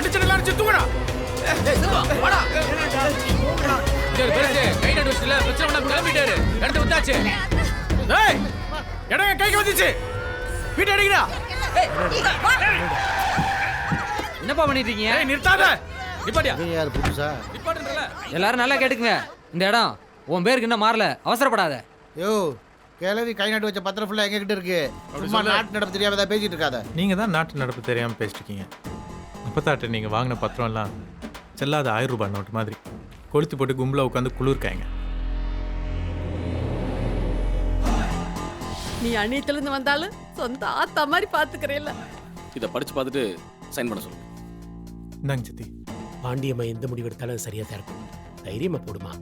அடிச்சடலாம் அடிச்சு தூக்குடா. ஏய் செல்வா வாடா. சரி பெருசு கை நடு வச்சுல பிரச்சனை பண்ண கிளம்பிட்டாரு. எடுத்து வந்தாச்சு. டேய் எடங்க கைக்கு வந்துச்சு. வீட்டு அடிங்கடா. என்னப்பா பண்ணிட்டு இருக்கீங்க? ஏய் நிறுத்தாத. நிப்பாட்டியா? யார் புதுசா? நிப்பாட்டுறல. எல்லாரும் நல்லா கேட்டுக்குங்க. இந்த இடம் உன் பேருக்கு இன்னும் மாறல. அவசரப்படாத. யோ கிளவி கை நாட்டு வச்ச பத்திரம் ஃபுல்லா எங்க கிட்ட இருக்கு. சும்மா நாட்டு நடப்பு தெரியாம ஏதாவது பேசிட்டு இருக்காத. நீங்க தான் நாட்டு நடப்பு தெரியாம பேசிட்டு இருக்கீங்க. அப்பதாட்ட நீங்க வாங்கின பத்திரம் எல்லாம் செல்லாத 1000 ரூபாய் நோட்டு மாதிரி கொளுத்தி போட்டு கும்பலா உட்காந்து குளிர்க்காங்க. நீ அணியத்துல இருந்து வந்தாலும் சொந்த ஆத்தா மாதிரி பாத்துக்கிறேல்ல. இத படிச்சு பார்த்துட்டு சைன் பண்ண சொல்லுங்க. இந்தாங்க சித்தி. பாண்டியம்மா எந்த முடிவு எடுத்தாலும் சரியா தான் இருக்கும். தைரியமா போடுமா.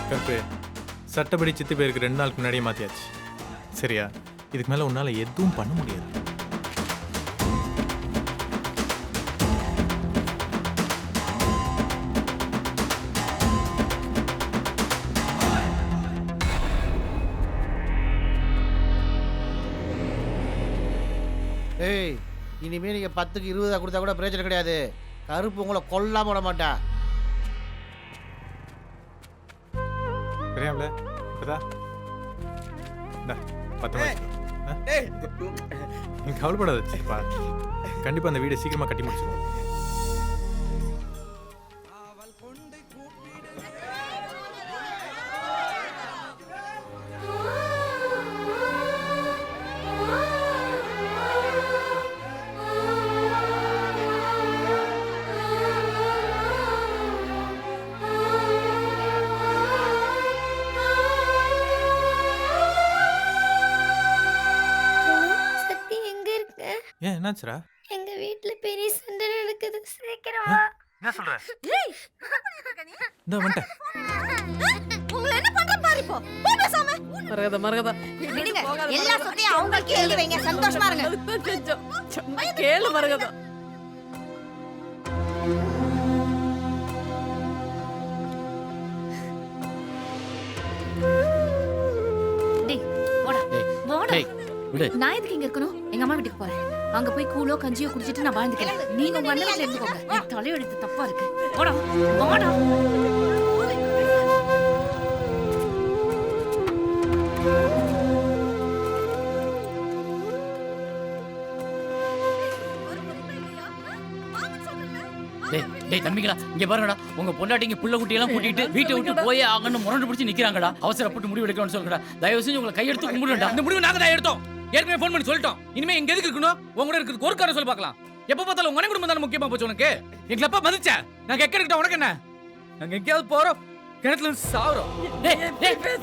கருப்பு சட்டப்படி சித்தி பேருக்கு 2 நாளுக்கு முன்னாடியே மாத்தியாச்சு. சரியா? இதுக்கு மேல உன்னால எதுவும் பண்ண முடியாது. ஏய் இனிமே நீங்க 10க்கு 20 கொடுத்தா கூட பிரச்சனை கிடையாது. கருப்பு உங்களை கொல்லாம விட மாட்டா. சரியாம்ல? இப்பதா இந்தா 10 வச்சுக்கோ. நீ கவலைப்படாத சிப்பா. கண்டிப்பா அந்த வீடை சீக்கிரமா கட்டி முடிச்சிடுவோம். ஏன் என்னாச்சுடா? எங்க வீட்ல பெரிய சண்டை நடக்குது. சீக்கிரம் வா. என்ன சொல்ற? ஏய் இந்த வந்துட்டேன். உங்களை என்ன பண்ற பாரு இப்போ. போ பேசாம. மரகத விடுங்க. எல்லா சொத்தையும் அவங்களுக்கு எழுதி வைங்க. சந்தோஷமா இருங்க. கேளு மரகத. டேய் போடா. போடா. டேய் விடு. நான் எதுக்கு இங்க இருக்கணும்? எங்க அம்மா வீட்டுக்கு போறேன். அங்க போய் கூலோ கஞ்சியோ குடிச்சிட்டு நான் வாழ்ந்துக்கிறேன். நீங்க உங்க அண்ணன் வீட்டுல இருந்துக்கோங்க. என் தலையெழுத்து தப்பா இருக்கு. போடா. போடா. டேய் தம்பிங்களா இங்க பாருங்கடா. உங்க பொண்டாட்டிங்க புள்ள குட்டி எல்லாம் கூட்டிட்டு வீட்டை விட்டு போயே ஆகணும் முரண்டு பிடிச்சி நிக்கிறாங்கடா. அவசரப்பட்டு முடிவு எடுக்கணும்னு சொல்லுங்கடா. தயவு செஞ்சு உங்களை கையெடுத்து கும்பிடுடா. அந்த முடிவு நாங்க தான் எடுத்தோம். ஏற்கனவே ஃபோன் பண்ணி சொல்லிட்டோம். இனிமே எங்க எதுக்கு இருக்கணும்? உங்க கூட இருக்கிறது ஒரு காரணம் சொல்லி பார்க்கலாம். எப்ப பார்த்தாலும் உங்க குடும்பம் தான முக்கியமா போச்சு உனக்கு. எங்க அப்பா மதிச்ச நாங்க எக்க இருக்கட்டும். உனக்கு என்ன? நாங்க எங்கேயாவது போறோம் கிணத்துல சாவறோம். டேய்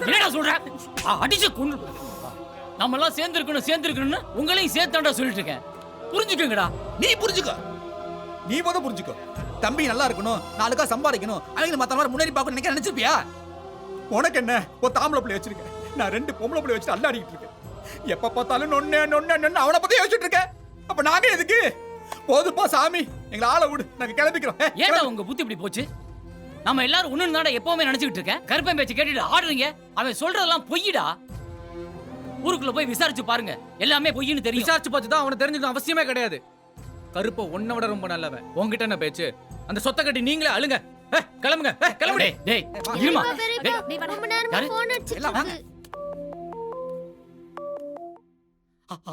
என்னடா சொல்ற? அடிச்சு கொண்டு நம்ம எல்லாம் சேர்ந்துருக்கணும்னு உங்களையும் சேர்த்தாண்டா சொல்லிட்டு இருக்கேன். புரிஞ்சுக்கங்கடா. நீ புரிஞ்சுக்கோ. நீ புரிஞ்சுக்கோ. தம்பி நல்லா இருக்கணும், 4 காசு சம்பாதிக்கணும், அவங்க மத்த மாதிரி முன்னாடி பார்க்கணும் நினைச்சிருப்பியா? உனக்கு என்ன? ஒரு தாம்பளை பிள்ளை வச்சிருக்கேன். நான் 2 பொம்பளை பிள்ளை வச்சுட்டு அல்லாடிக்கிட்டு இருக்கேன். எப்ப பார்த்தாலும் நொன்னு அவனை பத்தி யோசிச்சுட்டு இருக்கேன். அப்ப நாங்க எதுக்கு? போதுப்பா சாமி, எங்களை ஆள விடு, நாங்க கிளம்பிக்கிறோம். ஏன்டா உங்க புத்தி இப்படி போச்சு? நம்ம எல்லாரும் ஒண்ணு தானே எப்பவுமே நினைச்சிட்டு இருக்கேன். கருப்பன் பேச்சு கேட்டுட்டு ஆடுறீங்க. அவன் சொல்றதெல்லாம் பொய்யிடா. ஊருக்குள்ள போய் விசாரிச்சு பாருங்க. எல்லாமே பொய்ன்னு தெரியும். விசாரிச்சு பார்த்து தான் அவனை தெரிஞ்சுக்கணும் அவசியமே கிடையாது. கருப்ப ஒன்ன விட ரொம்ப நல்லவன். உங்ககிட்ட என்ன பேச்சு? அந்த சொத்தை கட்டி நீங்களே அழுங்க. கிளம்புங்க. கிளம்புடே. டேய் இருமா. நீ ரொம்ப நேரமா போன் அடிச்சிட்டு இருக்கு.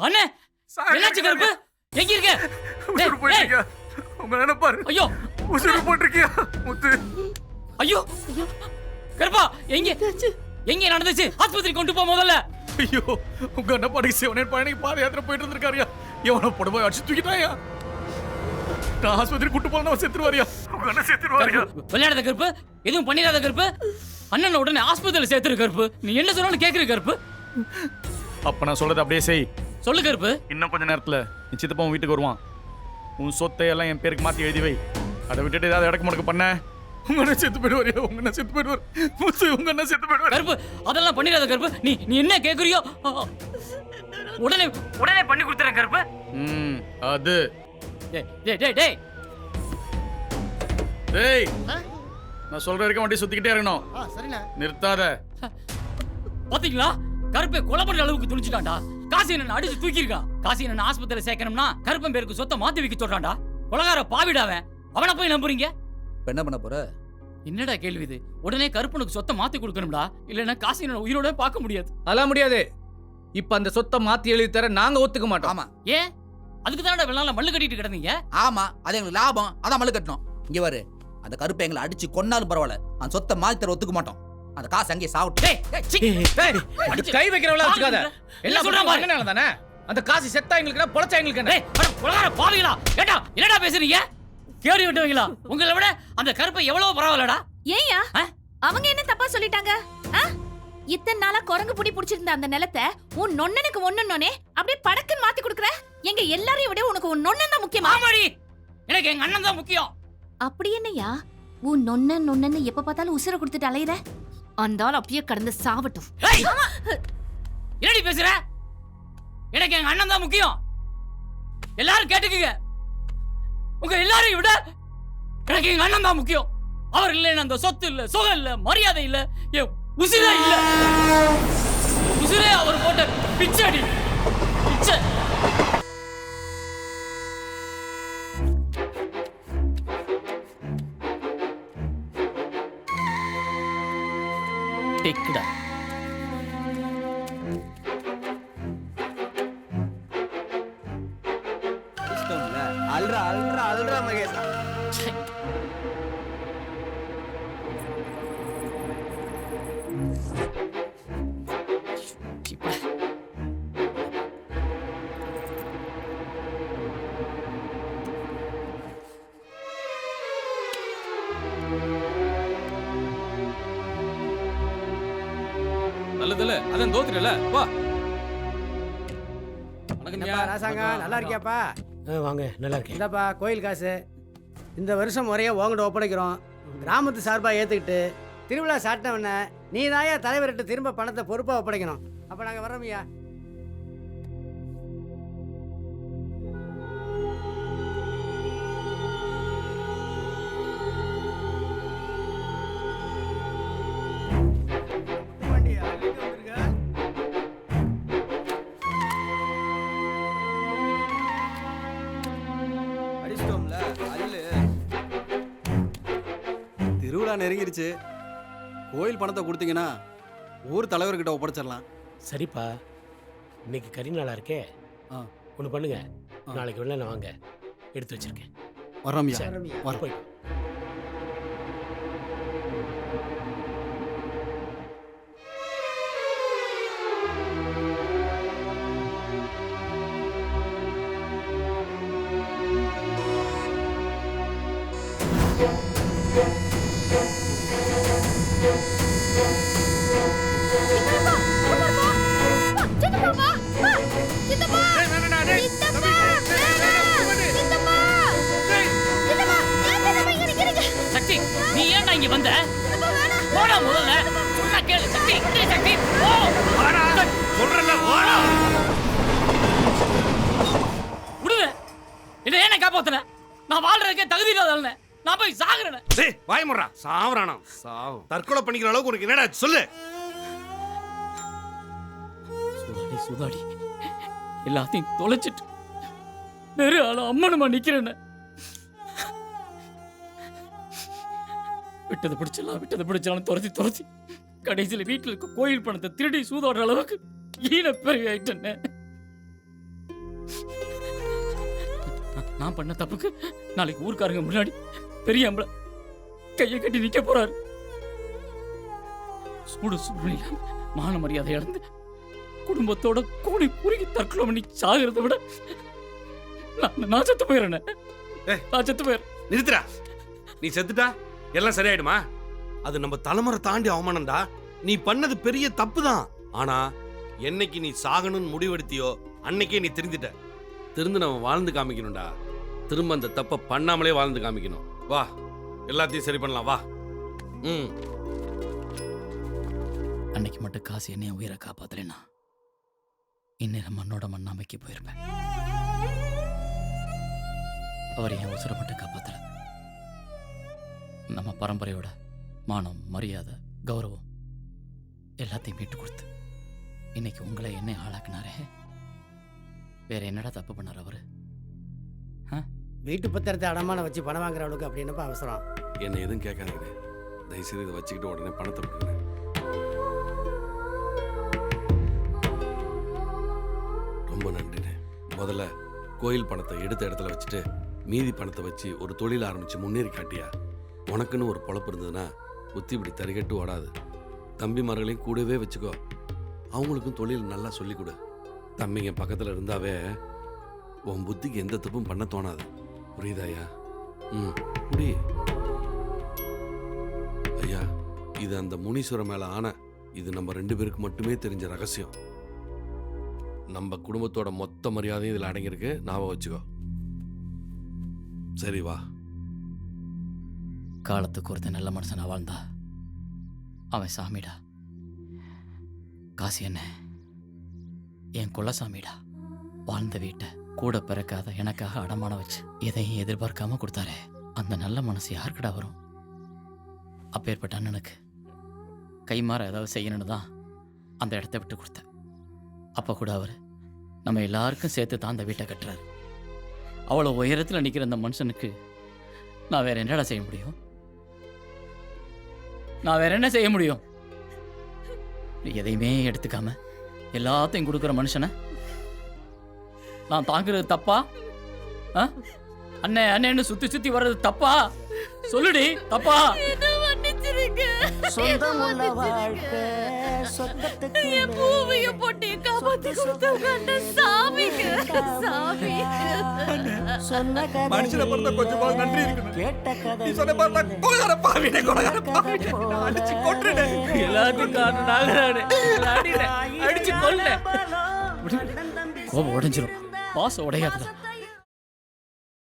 அண்ணே என்னாச்சு கருப்பு? எங்க இருக்க? உசுறு போயிட்டியா? உங்க நினைப்பாரு. ஐயோ உசுறு போட்டிருக்கியா முத்து? ஐயோ கருப்பா எங்க நடந்துச்சு? ஆஸ்பத்திரி கொண்டு போ முதல்ல. ஐயோ உங்க அண்ணப்பாடி சிவனே பழனிக்கு பாத யாத்திரை போயிட்டு இருந்திருக்காருயா. எவனோ போட போய் அடிச்சு தூக்கிட்டாயா. நான் ஆஸ்பத்திரி கூட்டு போனா செத்துருவாரியா. உங்க அண்ணன் செத்துருவாரியா. விளையாடாத கருப்பு. எதுவும் பண்ணிடாத கருப்பு. அண்ணன் உடனே ஆஸ்பத்திரியில சேர்த்துரு கருப்பு. நீ என்ன சொன்னாலும் கேக்குற கருப்பு. அப்ப நான் சொல்றது அப்படியே செய். சொல்லு கருப்பு. இன்னும் கொஞ்ச நேரத்துல நீ சித்தப்பா உன் வீட்டுக்கு வருவான். உன் சொத்தை எல்லாம் என் பேருக்கு மாத்தி எழுதி வை. அதை விட்டுட்டு ஏதாவது இடக்கு முடக்கு பண்ண உங்க அண்ணன் செத்து போயிடுவாரியா. உங்க அண்ணன் செத்து போயிடுவார். உங்க அண்ணன் செத்து போயிடுவார். கருப்பு அதெல்லாம் பண்ணிடாத கருப்பு. நீ என்ன கேக்குறியோ உடனே பண்ணி கொடுத்துறேன் கருப்பு. அது டேய் நான் சொல்ற வரைக்கும் வண்டி சுத்திக்கிட்டே இருக்கணும். சரிண்ணா. நிறுத்தாத. பாத்தீங்களா கருப்பை கொலை பண்ற அளவுக்கு துணிச்சுட்டான்டா. காசி என்ன அடிச்சு தூக்கியிருக்கான். காசி என்ன ஆஸ்பத்திரியில சேர்க்கணும்னா கருப்பன் பேருக்கு சொத்தை மாத்தி வைக்க சொல்றான்டா. கொலகார பாவிடாவன், அவனை போய் நம்புறீங்க? இப்ப என்ன பண்ண போற? என்னடா கேள்வி இது? உடனே கருப்பனுக்கு சொத்தை மாத்தி கொடுக்கணும்டா, இல்லன்னா காசி என்ன உயிரோட பார்க்க முடியாது. அதெல்லாம் முடியாது. இப்ப அந்த சொத்தை மாத்தி எழுதி தர நாங்க ஒத்துக்க மாட்டோம். ஆமா ஏன்? அதுக்கு தானடா வெள்ளால மல்லு கட்டிட்டு கிடந்தீங்க. ஆமா, அது எங்களுக்கு லாபம், அதான் மல்லு கட்டணும். இங்க பாரு, அந்த கருப்பை எங்களை அடிச்சு கொன்னாலும் பரவாயில்ல, அந்த சொத்தை மாத்தி தர ஒத்துக்க மாட்டோம். அந்த காசு அங்கேயே சாப்பிட்டு அது கை வைக்கிறவளா வச்சுக்காத. எல்லாம் சொல்றா பாருங்க தானே. அந்த காசு செத்தா எங்களுக்கு பொழச்சா எங்களுக்கு என்ன? கொலகார பாவிகளா, ஏண்டா என்னடா பேசுறீங்க? கேடி விட்டுவீங்களா? உங்களை விட அந்த கருப்பை எவ்வளவு பரவாயில்லடா. ஏயா அவங்க என்ன தப்பா சொல்லிட்டாங்க? இத்தனை நாளா குரங்கு புடி புடிச்சிருந்த அந்த நிலத்தை உன் நொண்ணனுக்கு ஒண்ணுன்னே அப்படியே படக்குன்னு மாத்தி கொடுக்குற. எங்க எல்லாரையும் விட உனக்கு உன் நொண்ணன் தான் முக்கியமா? ஆமாடி, எனக்கு எங்க அண்ணன் தான் முக்கியம். அப்படி என்னையா உன் நொண்ணன்னு எப்ப பார்த்தாலும் உசுர கொடுத்துட்டு அலையிற? அந்த ஆள் அப்படியே கடந்து சாவட்டும். என்னடி பேசுற? எனக்கு எங்க அண்ணன் தான் முக்கியம். எல்லாரும் கேட்டுக்குங்க, உங்க எல்லாரையும் விட எனக்கு எங்க அண்ணன் தான் முக்கியம். அவர் இல்லைன்னா அந்த சொத்து இல்ல, சுகம் இல்ல, மரியாதை இல்ல, என் உசிரே இல்ல. உசிரே அவர் போட்ட பிச்சடி பிச்சை. டேக்குடா. அல்ரா அல்ரா அல்ரா மகேஷா. நல்லதுல அதான் தோத்துறல. வா. ராசாங்க நல்லா இருக்கியாப்பா? வாங்க, நல்லா இருக்கேன். இந்தாப்பா கோயில் காசு. இந்த வருஷம் முறையாக உங்கள்கிட்ட ஒப்படைக்கிறோம். கிராமத்து சார்பாக ஏற்றுக்கிட்டு திருவிழா சாட்டினவன நீ தாயா தலைவர்கிட்ட திரும்ப பணத்தை பொறுப்பாக ஒப்படைக்கணும். அப்போ நாங்கள் வரோம்யா. திருவிழா நெருங்கிருச்சு. கோயில் பணத்தை கொடுத்தீங்கன்னா ஊர் தலைவர்கிட்ட ஒப்படைச்சிடலாம். சரிப்பா, இன்னைக்கு கறி நாளா இருக்கே. ஒன்று பண்ணுங்க, நாளைக்கு வெள்ளன வாங்க, எடுத்து வச்சிருக்கேன். வரோம்யா. போய் சக்தி, நீ ஏன்டா இங்க வந்த? போடா முதல்ல. சொன்னா கேளு சக்தி. சக்தி போ. சொல்றல வாடா. விடுவே. இதை ஏன் காப்பாத்துன? நான் வாழ்றதுக்கே தகுதி இல்லாதவனே. நான் போய் சாகுறேன். டேய் வாய் முறா. சாவறானா? தற்கொலை பண்ணிக்கிற அளவுக்கு உனக்கு என்னடா சொல்லு. சுதாடி எல்லாத்தையும் தொலைச்சிட்டு வேற ஆள அம்மனமா நிக்கிறேன்னு. விட்டதை பிடிச்சாலும் துரத்தி கடைசியில வீட்டுல இருக்க கோயில் பணத்தை திருடி சூதாடுற அளவுக்கு ஈன பெரிய ஆயிட்டேன்னு. நான் பண்ண தப்புக்கு நாளைக்கு ஊர்க்காரங்க முன்னாடி பெரிய அம்பளை கையை கட்டி நிக்க போறாரு. சூடு மான மரியாதை இழந்து குடும்பத்தோட கூடி குறுகி தற்கொலை பண்ணி சாகிறத விட நான் செத்து போயிடுறேன். நான் செத்து போயிடுறேன். நிறுத்துறா. நீ செத்துட்டா எல்லாம் சரியாயிடுமா? அது நம்ம தலைமுறை தாண்டி அவமானம்டா. நீ பண்ணது பெரிய தப்பு தான். ஆனா என்னைக்கு நீ சாகணும்னு முடிவெடுத்தியோ அன்னைக்கே நீ திருந்திட்ட. திருந்து நம்ம வாழ்ந்து காமிக்கணும்டா. திரும்ப அந்த தப்பை பண்ணாமலே வாழ்ந்து காமிக்கணும். வா, எல்லாத்தையும் சரி பண்ணலாம். வா. அன்னைக்கு மட்டும் காசு என்னைய உயிரை காப்பாத்தலைன்னா இந்நேரம் மண்ணோட மண்ணாமைக்கு போயிருப்பேன். அவர் என் உசுரை மட்டும் காப்பாத்தல, நம்ம பரம்பரையோட மானம், மரியாதை, கௌரவம் எல்லாத்தையும் மீட்டு கொடுத்து இன்னைக்கு உங்களை என்ன ஆளாக்குனாரே, வேற என்னடா தப்பு பண்ணார் அவரு? வீட்டு பத்திரத்தை அடமான வச்சு பணம் வாங்குறவளுக்கு அப்படி என்னப்பா அவசரம்? என்ன எதுவும் கேட்காதீங்க, தயவுசெய்து இதை வச்சுக்கிட்டு உடனே பணத்தை கொடுங்க. ரொம்ப நன்றிண்ணே. முதல்ல கோயில் பணத்தை எடுத்த இடத்துல வச்சுட்டு மீதி பணத்தை வச்சு ஒரு தொழில் ஆரம்பிச்சு முன்னேறி காட்டியா. உனக்குன்னு ஒரு பொழப்பு இருந்ததுன்னா புத்தி இப்படி தறிகட்டு ஓடாது. தம்பிமார்களையும் கூடவே வச்சுக்கோ, அவங்களுக்கும் தொழில் நல்லா சொல்லிக் கொடு. தம்பிங்க பக்கத்தில் இருந்தாவே உன் புத்திக்கு எந்த தப்பும் பண்ண தோணாது. புரியுதாயா? புரி ஐயா, இது அந்த முனீஸ்வரன் மேல ஆன, இது நம்ம 2 பேருக்கு மட்டுமே தெரிஞ்ச ரகசியம். நம்ம குடும்பத்தோட மொத்த மரியாதையும் இதில் அடங்கியிருக்கு, ஞாபகம் வச்சுக்கோ. சரி வா. காலத்துக்கு ஒருத்தன் நல்ல மனுஷனா வாழ்ந்தா அவன் சாமிடா. காசி என்ன என் குலசாமிடா. வாழ்ந்த வீட்டை கூட பிறக்காத எனக்காக அடமான வச்சு எதையும் எதிர்பார்க்காம கொடுத்தாரே, அந்த நல்ல மனசு யாருக்குடா வரும்? அப்பேற்பட்ட அண்ணனுக்கு கைமாற ஏதாவது செய்யணும்னு தான் அந்த இடத்த விட்டு கொடுத்தேன். அப்போ கூட அவர் நம்ம எல்லாருக்கும் சேர்த்து தான் அந்த வீட்டை கட்டுறாரு. அவ்வளோ உயரத்தில் நிற்கிற அந்த மனுஷனுக்கு நான் வேற என்னடா செய்ய முடியும்? நான் வேற என்ன செய்ய முடியும்? எதையுமே எடுத்துக்காம எல்லாத்தையும் கொடுக்குற மனுஷனை நான் தாங்குறது தப்பா? அண்ணே அண்ணேன்னு சுத்தி சுத்தி வர்றது தப்பா? சொல்லுடி, தப்பா? சொந்தமுள்ள வாழ்க்கை சொந்தத்துக்கு என் பூவையும் போட்டு காப்பாத்தி கொடுத்தவங்க அண்ணன் சாமிக்கு. சாமி மனுஷனை பொறுத்த கொஞ்சம் நன்றி இருக்கணும். நீ சொன்ன பாரு, நான் கொலைகார பாவினே, கொலைகார பாவினே. நான் அடிச்சு கொன்றுட்டேன். எல்லாத்தையும் காரணம் நாகரானே. அடிச்சு கொல்ல கோபம் உடைஞ்சிரும், பாசம் உடையாதுதான்.